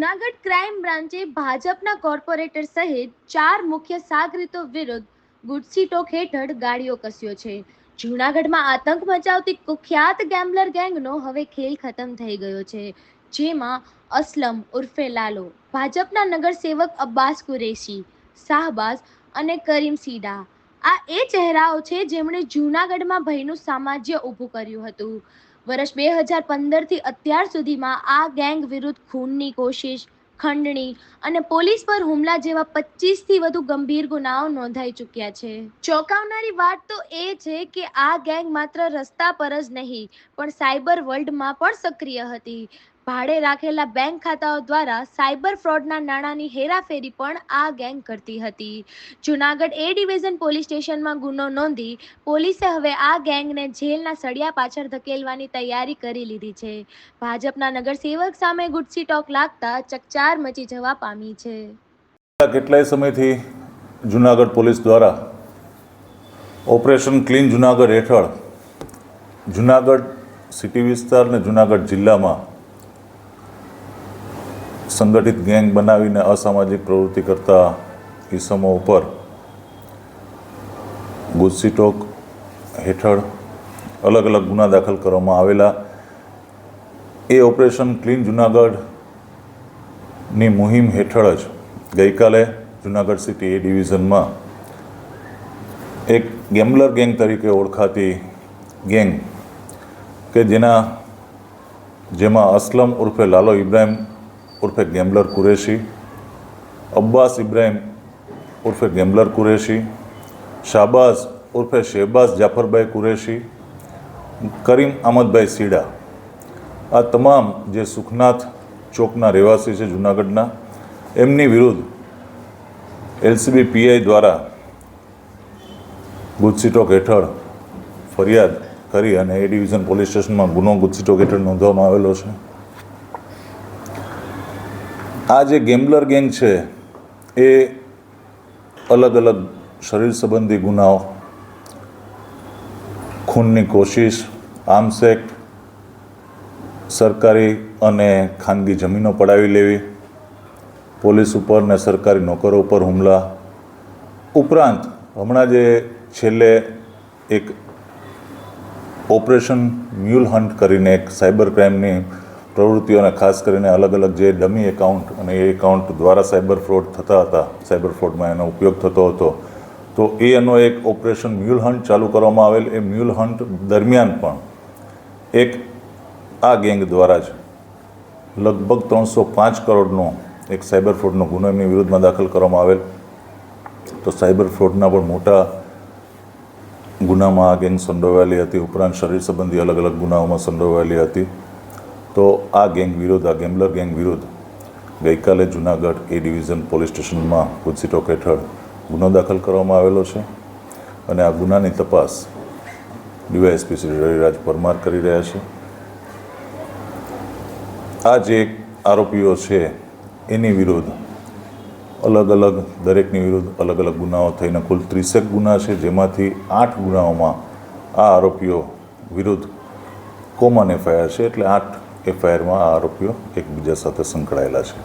Junagadh crime બ્રાન્ચે ભાજપના corporator સહિત 4 મુખ્ય સાગરીતો વિરુદ્ધ ગુજસી ટોક હેઠળ ગાડીઓ કસ્યો છે. જૂનાગઢમાં આતંક મચાવતી કુખ્યાત ગેમ્બલર ગેંગનો હવે ખેલ ખતમ થઈ ગયો છે, જેમાં અસલમ ઉર્ફે લાલો, ભાજપના નગરસેવક અબ્બાસ કુરેશી, શાહબાઝ અને કરીમ સીડા આ એ ચહેરાઓ છે જેમણે જૂનાગઢમાં ભયનું સામ્રાજ્ય ઊભું કર્યું હતું. વર્ષ 2015થી અત્યાર સુધીમાં આ ગેંગ વિરુદ્ધ ખૂનની કોશિશ, ખંડણી અને પોલીસ પર હુમલા જેવા 25થી વધુ ગંભીર ગુનાઓ નોંધાઈ ચૂક્યા છે. ચોંકાવનારી વાત તો એ છે કે આ ગેંગ માત્ર રસ્તા પર જ નહીં પણ સાયબર વર્લ્ડમાં પણ સક્રિય હતી. ભાડે રાખેલા બેંક ખાતાઓ દ્વારા સાયબર ફ્રોડના નાણાંની હેરાફેરી પણ આ ગેંગ કરતી હતી. જૂનાગઢ એ ડિવિઝન પોલીસ સ્ટેશનમાં ગુનો નોંધી પોલીસે હવે આ ગેંગને જેલના સળિયા પાછળ ધકેલવાની તૈયારી કરી લીધી છે. ભાજપના નગરસેવક સામે ગુજસી ટોક લાગતા ચકચાર મચી જવા પામી છે. કેટલાય સમયથી જૂનાગઢ પોલીસ દ્વારા ઓપરેશન ક્લીન જૂનાગઢ હેઠળ જૂનાગઢ સિટી વિસ્તાર અને જૂનાગઢ જિલ્લામાં સંગઠિત ગેંગ બનાવીને અસામાજિક પ્રવૃત્તિ કરતા ઇસમો ઉપર ગુજસી ટોક હેઠળ અલગ અલગ ગુના દાખલ કરવામાં આવેલા. એ ઓપરેશન ક્લીન જૂનાગઢની મુહિમ હેઠળ જ ગઈકાલે જૂનાગઢ સિટી એ ડિવિઝનમાં એક ગેમ્બલર ગેંગ તરીકે ઓળખાતી ગેંગ કે જેમાં અસલમ ઉર્ફે લાલો ઇબ્રાહિમ ઉર્ફે ગેમ્બલર કુરેશી, અબ્બાસ ઇબ્રાહિમ ઉર્ફે ગેમ્બલર કુરેશી, શાહબાઝ ઉર્ફે શહેબાઝ જાફરભાઈ કુરેશી, કરીમ અહમદભાઈ સીડા આ તમામ જે સુખનાથ ચોકના રહેવાસી છે જૂનાગઢના, એમની વિરુદ્ધ એલસીબી પીઆઈ દ્વારા ગુજસી ટોક હેઠળ ફરિયાદ કરી અને એ ડિવિઝન પોલીસ સ્ટેશનમાં ગુનો ગુજસી ટોક હેઠળ નોંધવામાં આવેલો છે. આ જે ગેમ્બલર ગેંગ છે એ અલગ અલગ શરીર સંબંધી ગુનાઓ, ખૂનની કોશિશ, આર્મ્સ એક્ટ, સરકારી અને ખાનગી જમીનો પડાવી લેવી, પોલીસ ઉપર ને સરકારી નોકરો ઉપર હુમલા ઉપરાંત હમણાં જે છેલ્લે એક ઓપરેશન મ્યુલ હન્ટ કરીને એક સાયબર ક્રાઇમની પ્રવૃત્તિઓને ખાસ કરીને અલગ અલગ જે ડમી એકાઉન્ટ અને એ એકાઉન્ટ દ્વારા સાયબર ફ્રોડ થતા હતા, સાયબર ફ્રોડમાં એનો ઉપયોગ થતો હતો, તો એનો એક ઓપરેશન મ્યુલ હન્ટ ચાલુ કરવામાં આવેલ. એ મ્યુલ હન્ટ દરમિયાન પણ એક આ ગેંગ દ્વારા જ લગભગ 305 કરોડનો એક સાયબર ફ્રોડનો ગુનો એમની વિરુદ્ધમાં દાખલ કરવામાં આવેલ. તો સાયબર ફ્રોડના પણ મોટા ગુનામાં આ ગેંગ સંડોવાયેલી હતી, ઉપરાંત શરીર સંબંધી અલગ અલગ ગુનાઓમાં સંડોવાયેલી હતી. તો આ ગેંગ વિરુદ્ધ, આ ગેમ્બલર ગેંગ વિરુદ્ધ ગઈકાલે જૂનાગઢ એ ડિવિઝન પોલીસ સ્ટેશનમાં ગુજસી ટોક હેઠળ ગુનો દાખલ કરવામાં આવેલો છે અને આ ગુનાની તપાસ ડીવાયએસપી શ્રી રવિરાજ પરમાર કરી રહ્યા છે. આ જે આરોપીઓ છે એની વિરુદ્ધ અલગ અલગ દરેકની વિરુદ્ધ અલગ અલગ ગુનાઓ થઈને કુલ 30 ગુના છે, જેમાંથી 8 ગુનાઓમાં આ આરોપીઓ વિરુદ્ધ કોમન એફઆઈઆર છે, એટલે 8 એફઆઈઆરમાં આ આરોપીઓ એકબીજા સાથે સંકળાયેલા છે.